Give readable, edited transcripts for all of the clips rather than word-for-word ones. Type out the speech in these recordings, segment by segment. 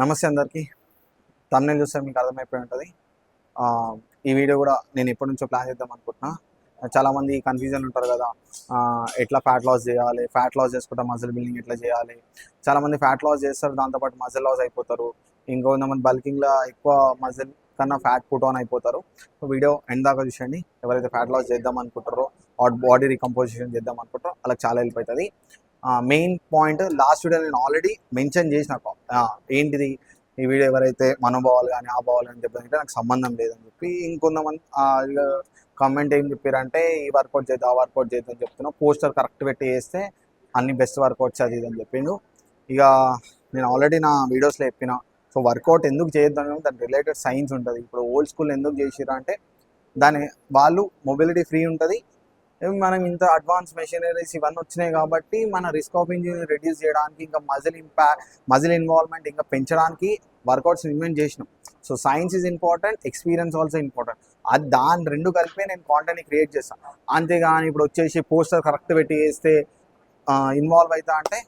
నమస్తే అందరికీ. థంబ్‌నెయిల్ చూస్తే మీకు అర్థమైపోయి ఉంటది. ఈ వీడియో కూడా నేను ఎప్పటి నుంచో ప్లాన్ చేద్దాం అనుకుంటున్నా. చాలామంది కన్‌ఫ్యూజన్‌లో ఉంటారు కదా! ఎట్లా ఫ్యాట్ లాస్ చేయాలి? ఫ్యాట్ లాస్ చేసుకుంటే మజిల్ బిల్డింగ్ ఎట్లా చేయాలి? చాలామంది ఫ్యాట్ లాస్ చేస్తారు. దాంతో పాటు మజిల్ లాస్ అయిపోతారు. ఇంకొంతమంది బల్కింగ్‌లో ఎక్కువ మజిల్ కన్నా ఫ్యాట్ పుట్ ఆన్ అయిపోతారు. సో వీడియో ఎండ్ దాకా చూసేయండి. ఎవరైతే ఫ్యాట్ లాస్ చేద్దాం అనుకుంటారో బాడీ రీకంపోజిషన్ చేద్దాం అనుకుంటారో వాళ్ళకి చాలా హెల్ప్ అవుతుంది. మెయిన్ పాయింట్ లాస్ట్ వీడియో నేను ఆల్రెడీ మెన్షన్ చేసిన. ఏంటిది ఈ వీడియో ఎవరైతే మనోభావాలు కానీ ఆ భావాలు అని చెప్పారంటే నాకు సంబంధం లేదని చెప్పి ఇంకొంతమంది కామెంట్ ఏం చెప్పారంటే ఈ వర్కౌట్ చేద్దాం ఆ వర్కౌట్ చేద్దాం అని చెప్తున్నావు, పోస్టర్ కరెక్ట్ పెట్టి వేస్తే అన్ని బెస్ట్ వర్కౌట్స్ అది అని చెప్పిండు. ఇక నేను ఆల్రెడీ నా వీడియోస్లో చెప్పిన. సో వర్కౌట్ ఎందుకు చేయొద్దాం దాని రిలేటెడ్ సైన్స్ ఉంటుంది. ఇప్పుడు ఓల్డ్ స్కూల్ ఎందుకు చేసిరా అంటే దాని వాళ్ళు మొబిలిటీ ఫ్రీ ఉంటుంది. మనం ఇంత అడ్వాన్స్ మెషినరీస్ ఇవన్నీ వచ్చినాయి కాబట్టి మన రిస్క్ ఆఫ్ ఇంజరీ రెడ్యూస్ చేయడానికి ఇంకా మజిల్ ఇన్వాల్వ్మెంట్ ఇంకా పెంచడానికి వర్కౌట్స్ ఇన్వెంట్ చేసినాం. So science is important, experience also important. అది దాని రెండు కలిపి నేను కాంటెంట్ని క్రియేట్ చేస్తాను. అంతేగాని ఇప్పుడు వచ్చేసి పోస్టర్ కరెక్ట్ పెట్టి వేస్తే ఇన్వాల్వ్ అవుతా అంటే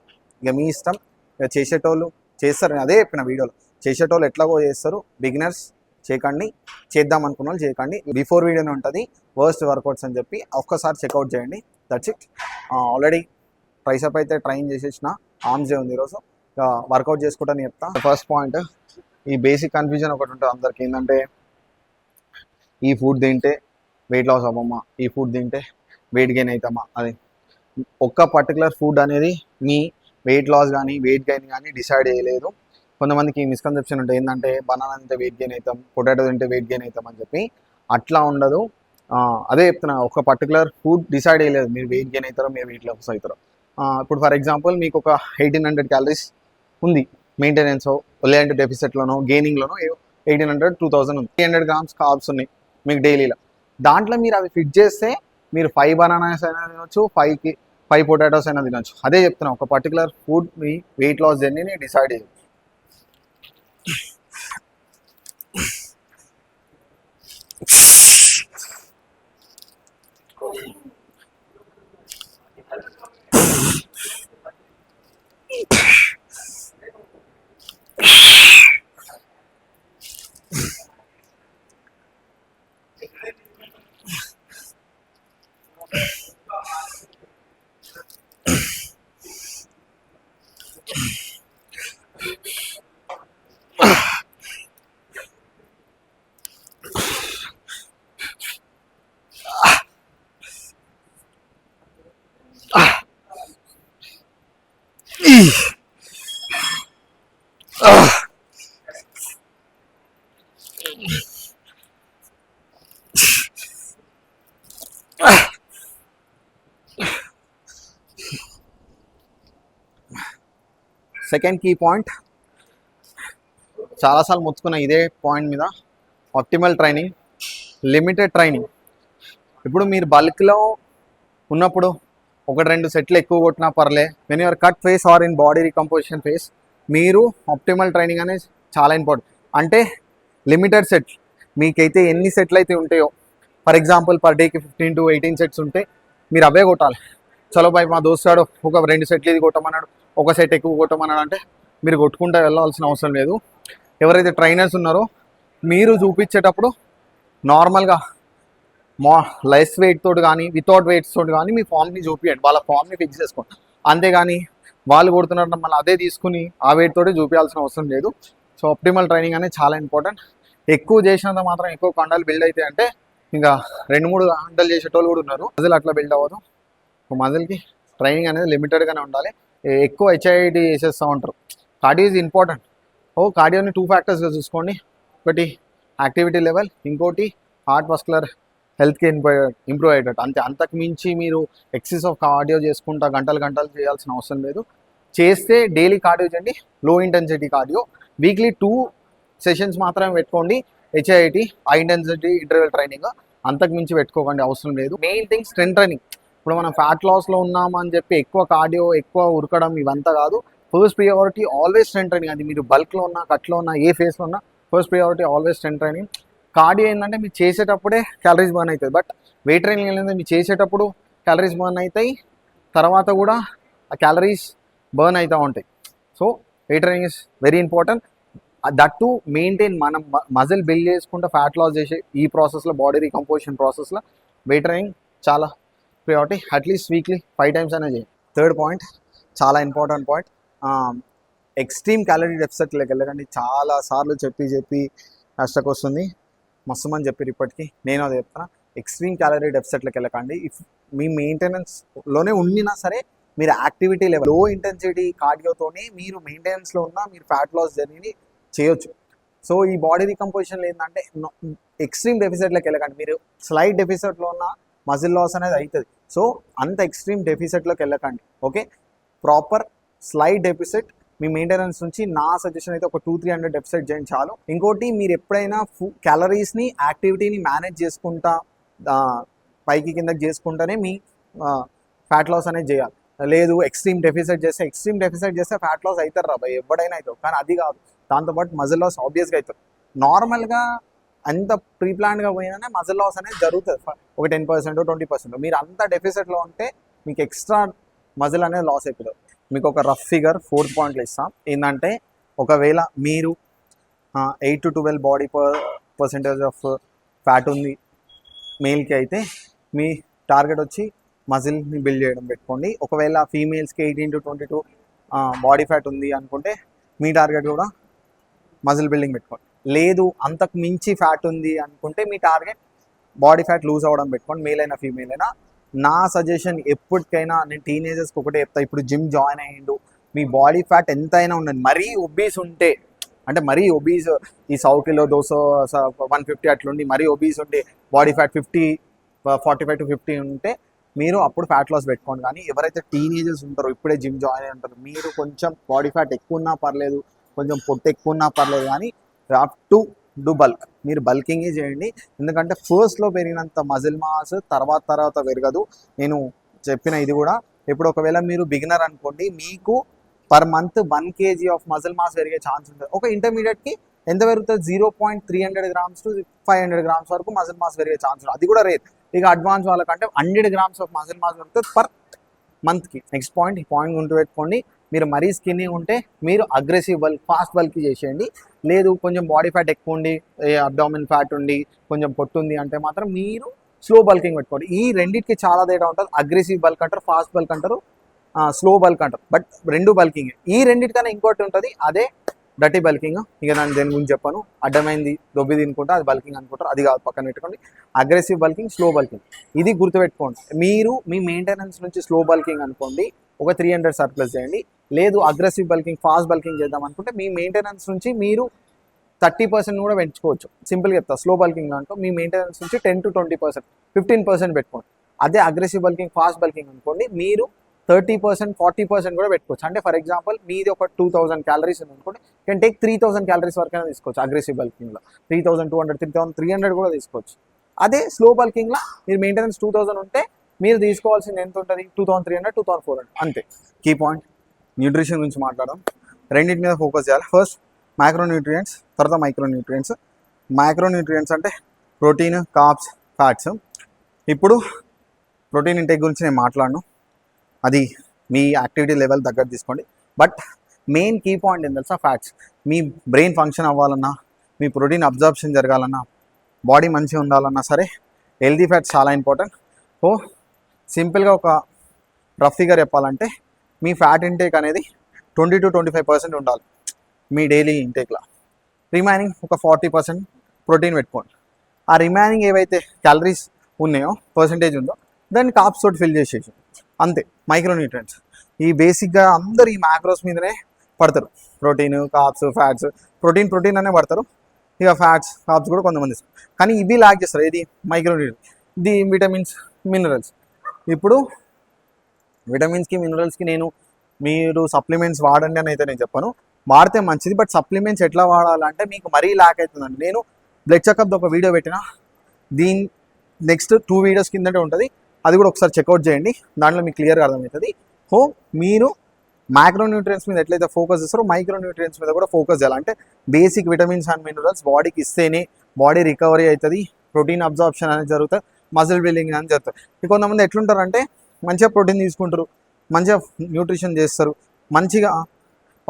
ఇక మీ ఇష్టం. ఇక చేసేటోళ్ళు చేస్తారు, అదే చెప్పిన వీడియోలో. చేసేటోళ్ళు ఎట్లాగో చేస్తారు, బిగినర్స్ చేయకండి, చేద్దాం అనుకున్న వాళ్ళు చేయకండి. బిఫోర్ వీడియోనే ఉంటుంది వర్స్ట్ వర్కౌట్స్ అని చెప్పి ఒక్కసారి చెక్అవుట్ చేయండి. That's it. ఆల్రెడీ ట్రైసెప్ అయితే ట్రైన్ చేసేసిన, ఆర్మ్స్ డే ఉంది ఈరోజు. వర్కౌట్ చేసుకుంటాను చెప్తా. ఫస్ట్ పాయింట్, ఈ బేసిక్ కన్ఫ్యూజన్ ఒకటి ఉంటుంది అందరికి. ఏంటంటే ఈ ఫుడ్ తింటే వెయిట్ లాస్ అవ్వమ్మా, ఈ ఫుడ్ తింటే వెయిట్ గెయిన్ అవుతామా. అది ఒక్క పర్టికులర్ ఫుడ్ అనేది మీ వెయిట్ లాస్ కానీ వెయిట్ గెయిన్ కానీ డిసైడ్ చేయలేదు. కొంతమందికి మిస్కన్సెప్షన్ ఉంటుంది ఏంటంటే బనానా తింటే వెయిట్ గెయిన్ అవుతాం, పొటాటో తింటే వెయిట్ గెయిన్ అవుతాం అని చెప్పి. అట్లా ఉండదు. అదే చెప్తున్నా, ఒక పర్టికులర్ ఫుడ్ డిసైడ్ చేయలేదు మీరు వెయిట్ గెయిన్ అవుతారో మీరు వెయిట్ లాస్ అవుతారో. ఇప్పుడు ఫర్ ఎగ్జాంపుల్ మీకు ఒక 1800 క్యాలరీస్ ఉంది మెయింటెనెన్స్, లేదంటే డెఫిసిట్లోనో గెయినింగ్లోనో 1800 2000 ఉంది. 300 గ్రామ్స్ కార్బ్స్ ఉన్నాయి మీకు డైలీలో. దాంట్లో మీరు అవి ఫిట్ చేస్తే మీరు 5 బనానాస్ అయినా తినొచ్చు, 5 పొటాటోస్ అయినా తినొచ్చు. అదే చెప్తున్నా, ఒక పర్టికులర్ ఫుడ్ మీ వెయిట్ లాస్ జర్నీని డిసైడ్ చేయదు. సెకండ్ కీ పాయింట్, చాలాసార్లు మొత్తుకున్న ఇదే పాయింట్ మీద, ఆప్టిమల్ ట్రైనింగ్, లిమిటెడ్ ట్రైనింగ్. ఇప్పుడు మీరు బల్క్లో ఉన్నప్పుడు 1-2 సెట్లు ఎక్కువ కొట్టినా పర్లే. When you're cut phase or in body recomposition phase, మీరు ఆప్టిమల్ ట్రైనింగ్ అనేది చాలా ఇంపార్టెంట్. అంటే లిమిటెడ్ సెట్, మీకైతే ఎన్ని సెట్లు అయితే ఉంటాయో, ఫర్ ఎగ్జాంపుల్ పర్ డేకి 15 to 18 సెట్స్ ఉంటే మీరు అవే కొట్టాలి. చలో బాయ్ మా దోస్తాడు ఒక 2 సెట్లు ఇది కొట్టమన్నాడు, ఒక సెట్ ఎక్కువ కొట్టమన్నాడు అంటే మీరు కొట్టుకుంటూ వెళ్ళాల్సిన అవసరం లేదు. ఎవరైతే ట్రైనర్స్ ఉన్నారో మీరు చూపించేటప్పుడు నార్మల్గా లెస్ వెయిట్ తోటి కానీ వితౌట్ వెయిట్స్ తోటి కానీ మీ ఫామ్ని చూపించండి, వాళ్ళ ఫామ్ని ఫిక్స్ చేసుకోండి. అంతేగాని వాళ్ళు కొడుతున్నట్టు మళ్ళీ అదే తీసుకుని ఆ వెయిట్ తోటి చూపించాల్సిన అవసరం లేదు. సో ఆప్టిమల్ ట్రైనింగ్ అనేది చాలా ఇంపార్టెంట్. ఎక్కువ చేసినంత మాత్రం ఎక్కువ కండలు బిల్డ్ అవుతాయి అంటే ఇంకా 2-3 గంటలు చేసేటోళ్ళు కూడా ఉన్నారు. మజిల్ అట్లా బిల్డ్ అవ్వదు. మజిల్కి ట్రైనింగ్ అనేది లిమిటెడ్గానే ఉండాలి. ఎక్కువ HIIT చేసేస్తూ ఉంటారు. Cardio is important. కార్డియోని 2 ఫ్యాక్టర్స్గా చూసుకోండి. ఒకటి యాక్టివిటీ లెవెల్, ఇంకోటి హార్ట్ మస్కులర్ హెల్త్కి ఇంప్రూవ్ అయ్యేటట్టు. అంతకు మించి మీరు ఎక్సెస్ ఆఫ్ కార్డియో చేసుకుంటా గంటలు చేయాల్సిన అవసరం లేదు. చేస్తే డైలీ కార్డియో చేయండి, లో ఇంటెన్సిటీ కార్డియో. వీక్లీ 2 సెషన్స్ మాత్రమే పెట్టుకోండి HIIT, high intensity interval training. అంతకు మించి పెట్టుకోకండి, అవసరం లేదు. Main thing strength training. ఇప్పుడు మనం ఫ్యాట్ లాస్లో ఉన్నామని చెప్పి ఎక్కువ కార్డియో ఎక్కువ ఉరకడం ఇవంతా కాదు. First priority always strength training. అది మీరు బల్క్లో ఉన్నా కట్లో ఉన్నా ఏ ఫేస్లో ఉన్నా first priority always strength training. Cardio ఏంటంటే మీరు చేసేటప్పుడే క్యాలరీస్ బర్న్ అవుతుంది, బట్ వెయిట్ ట్రైనింగ్ ఏంటంటే మీరు చేసేటప్పుడు క్యాలరీస్ బర్న్ అవుతాయి, తర్వాత కూడా ఆ క్యాలరీస్ బర్న్ అవుతూ ఉంటాయి. So weight training is very important. That to maintain మనం మజిల్ బిల్డ్ చేసుకుంటూ ఫ్యాట్ లాస్ చేసే ఈ ప్రాసెస్లో, బాడీ రీకంపోజిషన్ ప్రాసెస్లో వెయిట్ ట్రైనింగ్ చాలా ప్రియారిటీ. అట్లీస్ట్ వీక్లీ 5 times అయినా చేయండి. థర్డ్ పాయింట్, చాలా ఇంపార్టెంట్ పాయింట్, ఎక్స్ట్రీమ్ క్యాలరీ డెఫిసిట్లోకి వెళ్ళకండి. చాలా సార్లు చెప్పి కష్టకు వస్తుంది, మస్తు మంది చెప్పారు ఇప్పటికీ, నేను అదే చెప్తున్నా. ఎక్స్ట్రీమ్ క్యాలరీ డెఫిసిట్లోకి వెళ్ళకండి. ఇఫ్ మీ మెయింటెనెన్స్లోనే ఉండినా సరే మీరు యాక్టివిటీ లెవెల్ లో ఇంటెన్సిటీ కార్డియోతోనే మీరు మెయింటెనెన్స్లో ఉన్న మీరు ఫ్యాట్ లాస్ జర్నీని చేయొచ్చు. సో ఈ బాడీ రీకంపోజిషన్లో ఏంటంటే ఎక్స్ట్రీమ్ డెఫిసిట్లోకి వెళ్ళకండి. మీరు స్లైట్ డెఫిసిట్లో ఉన్న మజిల్ లాస్ అనేది అవుతుంది. సో అంత ఎక్స్ట్రీమ్ డెఫిసిట్లోకి వెళ్ళకండి. ఓకే, ప్రాపర్ స్లైట్ డెఫిసిట్ మీ మెయింటెనెన్స్ నుంచి నా సజెషన్ అయితే ఒక 200-300 డెఫిసిట్ చేయండి చాలు. ఇంకోటి, మీరు ఎప్పుడైనా క్యాలరీస్ని యాక్టివిటీని మేనేజ్ చేసుకుంటా పైకి కిందకి చేసుకుంటానే మీ ఫ్యాట్ లాస్ అనేది చేయాలి. లేదు ఎక్స్ట్రీమ్ డెఫిసిట్ చేస్తే ఫ్యాట్ లాస్ అవుతారు రా భయ్, ఎవడైనా అవుతారు. కానీ అది కాదు, దాంతోపాటు మజిల్ లాస్ ఆబ్వియస్గా అవుతుంది. నార్మల్గా అంత ప్రీప్లాన్డ్గా పోయినానే మజిల్ లాస్ అనేది జరుగుతుంది, ఒక 10% 20%. మీరు అంత డెఫిసిట్లో ఉంటే మీకు ఎక్స్ట్రా మజిల్ అనేది లాస్ అయిపోతుంది. మీకు ఒక రఫ్ ఫిగర్ 4th పాయింట్లో ఇస్తాం. ఏంటంటే ఒకవేళ మీరు 8 to 12 body percentage of fat ఉంది మేల్కి అయితే, మీ టార్గెట్ వచ్చి మజిల్ని బిల్డ్ చేయడం పెట్టుకోండి. ఒకవేళ ఫీమేల్స్కి 18 to 22 బాడీ ఫ్యాట్ ఉంది అనుకుంటే మీ టార్గెట్ కూడా మజిల్ బిల్డింగ్ పెట్టుకోండి. లేదు అంతకు మించి ఫ్యాట్ ఉంది అనుకుంటే మీ టార్గెట్ బాడీ ఫ్యాట్ లూజ్ అవ్వడం పెట్టుకోండి, మేల్ అయినా ఫీమేల్ అయినా. నా సజెషన్ ఎప్పటికైనా నేను టీనేజర్స్కి ఒకటే చెప్తా, ఇప్పుడు జిమ్ జాయిన్ అయ్యిండు, మీ బాడీ ఫ్యాట్ ఎంతైనా ఉండండి. మరీ ఒబీస్ ఉంటే, అంటే మరీ ఒబీస్ ఈ 100 kilo 150 అట్లుండి మరీ ఒబీస్ ఉంటే బాడీ ఫ్యాట్ 45 to 50 ఉంటే మీరు అప్పుడు ఫ్యాట్ లాస్ పెట్టుకోండి. కానీ ఎవరైతే టీనేజర్స్ ఉంటారో, ఇప్పుడే జిమ్ జాయిన్ అయి ఉంటారో, మీరు కొంచెం బాడీ ఫ్యాట్ ఎక్కువ ఉన్నా పర్లేదు, కొంచెం పొట్టు ఎక్కువ ఉన్నా పర్లేదు, కానీ అప్ టు డూ బల్క్, మీరు బల్కింగే చేయండి. ఎందుకంటే ఫస్ట్లో పెరిగినంత మజిల్ మాస్ తర్వాత పెరగదు. నేను చెప్పిన ఇది కూడా, ఇప్పుడు ఒకవేళ మీరు బిగినర్ అనుకోండి, మీకు per month 1 kg of muscle mass పెరిగే ఛాన్స్ ఉంటుంది. ఒక ఇంటర్మీడియట్కి ఎంత పెరుగుతుంది, 0.300 grams to 500 grams వరకు మజిల్ మాస్ పెరిగే ఛాన్స్ ఉంటుంది, అది కూడా రేర్. ఇక అడ్వాన్స్ వాళ్ళకంటే 100 grams ఆఫ్ మజిల్ మాస్ పెరుగుతుంది పర్ మంత్కి. నెక్స్ట్ పాయింట్, ఈ పాయింట్ గుర్తు పెట్టుకోండి. మీరు మరీ స్కిన్నీ ఉంటే మీరు అగ్రెసివ్ బల్క్, ఫాస్ట్ బల్క్ చేసేయండి. లేదు కొంచెం బాడీ ఫ్యాట్ ఎక్కువ ఉండి, అబ్డామిన్ ఫ్యాట్ ఉండి, కొంచెం పొట్టుంది అంటే మాత్రం మీరు స్లో బల్కింగ్ పెట్టుకోండి. ఈ రెండింటికి చాలా తేడా ఉంటుంది. అగ్రెసివ్ బల్క్ అంటారు, ఫాస్ట్ బల్క్ అంటారు, స్లో బల్క్ అంటారు, బట్ రెండు బల్కింగ్. ఈ రెండింటికన్నా ఇంకోటి ఉంటుంది, అదే డర్టీ బల్కింగ్. ఇక నేను దేని గురించి చెప్పాను, అడ్డమైంది దొబ్బి తినుకుంటా అది బల్కింగ్ అనుకుంటారు, అది కాదు, పక్కన పెట్టుకోండి. అగ్రెసివ్ బల్కింగ్, స్లో బల్కింగ్, ఇది గుర్తుపెట్టుకోండి. మీరు మీ మెయింటెనెన్స్ నుంచి స్లో బల్కింగ్ అనుకోండి, ఒక 300 సర్ప్లస్ చేయండి. లేదు అగ్రెసివ్ బల్కింగ్, ఫాస్ట్ బల్కింగ్ చేద్దాం అనుకుంటే మీ మెయింటెనెన్స్ నుంచి మీరు 30% కూడా పెంచుకోవచ్చు. సింపుల్గా చెప్తా, స్లో బల్కింగ్ అంటూ మీ మెయింటెనెన్స్ నుంచి 10 to 20%, 15% పెట్టుకోండి. అదే అగ్రెసివ్ బల్కింగ్, ఫాస్ట్ బల్కింగ్ అనుకోండి, మీరు 30%, 40% కూడా పెట్టుకోవచ్చు. అంటే ఫర్ ఎగ్జాంపుల్ మీది ఒక 2000 calories ఉంది అనుకోండి, కెన్ టేక్ 3000 calories వరకైనా తీసుకోవచ్చు. అగ్రెసివ్ బల్కింగ్లో 3200, 3300 కూడా తీసుకోవచ్చు. అదే స్లో బల్కింగ్లో మీరు మెయింటెనెన్స్ 2000 ఉంటే మీరు తీసుకోవాల్సింది ఎంత ఉంటుంది, 2300, 2400 అంతే. కీ పాయింట్, న్యూట్రిషన్ గురించి మాట్లాడడం. రెండింటి మీద ఫోకస్ చేయాలి. ఫస్ట్ మైక్రోన్యూట్రియంట్స్, తర్వాత మైక్రోన్యూట్రియంట్స్. మైక్రోన్యూట్రియంట్స్ అంటే ప్రోటీన్, కార్బ్స్, ఫ్యాట్స్. ఇప్పుడు ప్రోటీన్ ఇంటేక్ గురించి నేను మాట్లాడను, అది మీ యాక్టివిటీ లెవెల్ దగ్గర తీసుకోండి. బట్ మెయిన్ కీ పాయింట్ ఏం తెలుసా, ఫ్యాట్స్. మీ బ్రెయిన్ ఫంక్షన్ అవ్వాలన్నా, మీ ప్రోటీన్ అబ్జార్ప్షన్ జరగాలన్నా, బాడీ మంచిగా ఉండాలన్నా సరే హెల్తీ ఫ్యాట్స్ చాలా ఇంపార్టెంట్. సో సింపుల్గా ఒక రఫ్ ఫిగర్ చెప్పాలంటే మీ ఫ్యాట్ ఇంటేక్ అనేది 20 to 25% ఉండాలి మీ డైలీ ఇంటేక్లో. రిమైనింగ్ ఒక 40% ప్రోటీన్ పెట్టుకోండి. ఆ రిమైనింగ్ ఏవైతే క్యాలరీస్ ఉన్నాయో, పర్సంటేజ్ ఉందో, దాన్ని కార్బ్స్ తోటి ఫిల్ చేసేసి అంతే. మైక్రోన్యూట్రియంట్స్ ఈ బేసిక్గా అందరు ఈ మ్యాక్రోస్ మీదనే పడతారు, ప్రోటీన్, కార్బ్స్, ఫ్యాట్స్. ప్రోటీన్ అనే పడతారు, ఇక ఫ్యాట్స్, కార్బ్స్ కూడా కొంతమంది ఇస్తారు. కానీ ఇవి ల్యాక్ చేస్తారు, ఇది మైక్రోన్యూట్రియంట్స్. ఇది విటమిన్స్, మినరల్స్. ఇప్పుడు విటమిన్స్కి, మినరల్స్కి మీరు సప్లిమెంట్స్ వాడండి అని అయితే నేను చెప్పాను, వాడితే మంచిది. బట్ సప్లిమెంట్స్ ఎట్లా వాడాలంటే మీకు మరీ ల్యాక్ అవుతుందండి. నేను బ్లడ్ చెకప్ ఒక వీడియో పెట్టిన, దీని నెక్స్ట్ 2 వీడియోస్ కిందటే ఉంటుంది, అది కూడా ఒకసారి చెక్అవుట్ చేయండి, దాంట్లో మీకు క్లియర్గా అర్థమవుతుంది. సో మీరు మైక్రోన్యూట్రియంట్స్ మీద ఎట్లయితే ఫోకస్ చేస్తారో మైక్రోన్యూట్రియంట్స్ మీద కూడా ఫోకస్ చేయాలి. అంటే బేసిక్ విటమిన్స్ అండ్ మినరల్స్ బాడీకి ఇస్తేనే బాడీ రికవరీ అవుతుంది, ప్రోటీన్ అబ్జార్ప్షన్ అనేది జరుగుతుంది, మజిల్ బిల్డింగ్ అనేది జరుగుతుంది. కొంతమంది ఎట్లుంటారంటే మంచిగా ప్రోటీన్ తీసుకుంటారు, మంచిగా న్యూట్రిషన్ చేస్తారు, మంచిగా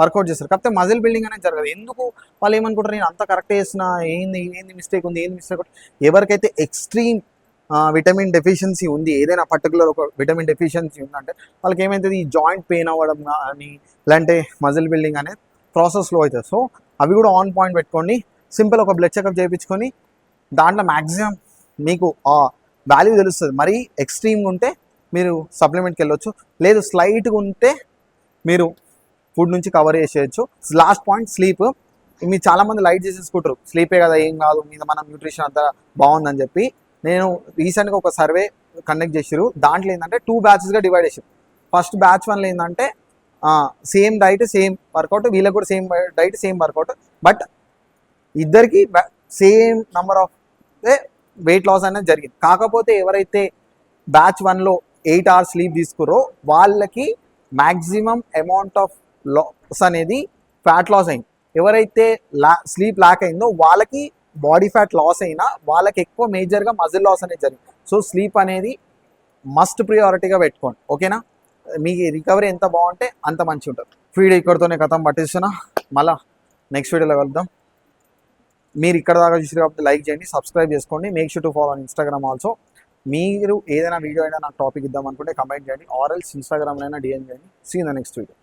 వర్కౌట్ చేస్తారు. కాకపోతే మజిల్ బిల్డింగ్ అనేది జరగదు. ఎందుకు వాళ్ళు ఏమనుకుంటారు, నేను అంత కరెక్ట్ చేసిన, ఏంది మిస్టేక్ ఉంది, ఏంది మిస్టేక్. ఎవరికైతే ఎక్స్ట్రీమ్ విటమిన్ డెఫిషియన్సీ ఉంది, ఏదైనా పర్టికులర్ ఒక విటమిన్ డెఫిషియన్సీ ఉందంటే వాళ్ళకి ఏమవుతుంది, ఈ జాయింట్ పెయిన్ అవ్వడం కానీ లేదంటే మజిల్ బిల్డింగ్ అనేది ప్రాసెస్ స్లో అవుతుంది. సో అవి కూడా ఆన్ పాయింట్ పెట్టుకోండి. సింపుల్ ఒక బ్లడ్ చెకప్ చేయించుకొని దాంట్లో మ్యాక్సిమం మీకు ఆ వాల్యూ తెలుస్తుంది. మరీ ఎక్స్ట్రీమ్గా ఉంటే మీరు సప్లిమెంట్కి వెళ్ళొచ్చు, లేదు స్లైట్గా ఉంటే మీరు ఫుడ్ నుంచి కవర్ చేసేయచ్చు. Last point sleep. మీరు చాలామంది లైట్ చేసేసుకుంటారు, స్లీపే కదా ఏం కాదు, మీద మన న్యూట్రిషన్ అంతా బాగుందని చెప్పి. నేను రీసెంట్గా ఒక సర్వే కండక్ట్ చేసారు. దాంట్లో ఏంటంటే 2 బ్యాచెస్గా డివైడ్ చేసారు. ఫస్ట్ బ్యాచ్ వన్లో ఏంటంటే సేమ్ డైట్ సేమ్ వర్కౌట్, వీళ్ళకి కూడా same diet same workout, but ఇద్దరికి same number of weight loss అనేది జరిగింది. కాకపోతే ఎవరైతే బ్యాచ్ 1లో 8 hours స్లీప్ తీసుకురో వాళ్ళకి మ్యాక్సిమం అమౌంట్ ఆఫ్ లాస్ అనేది ఫ్యాట్ లాస్ అయింది. ఎవరైతే స్లీప్ ల్యాక్ అయిందో వాళ్ళకి బాడీ ఫ్యాట్ లాస్ అయినా వాళ్ళకి ఎక్కువ మేజర్గా మజిల్ లాస్ అనేది జరిగింది. సో స్లీప్ అనేది మస్ట్ ప్రియారిటీగా పెట్టుకోండి, ఓకేనా. మీకు రికవరీ ఎంత బాగుంటే అంత మంచిగా ఉంటుంది. వీడియో ఇక్కడితోనే కథం పట్టిస్తున్నా, మళ్ళీ నెక్స్ట్ వీడియోలో కలుద్దాం. మీరు ఇక్కడ దాకా చూసి కాబట్టి లైక్ చేయండి, సబ్స్క్రైబ్ చేసుకోండి. Make sure to follow on Instagram also. మీరు ఏదైనా వీడియో అయినా నాకు టాపిక్ ఇద్దాం అనుకుంటే కమెంట్ చేయండి, ఆర్ఎల్స్ ఇన్స్టాగ్రామ్లో అయినా డిఎం చేయండి. See in the next video.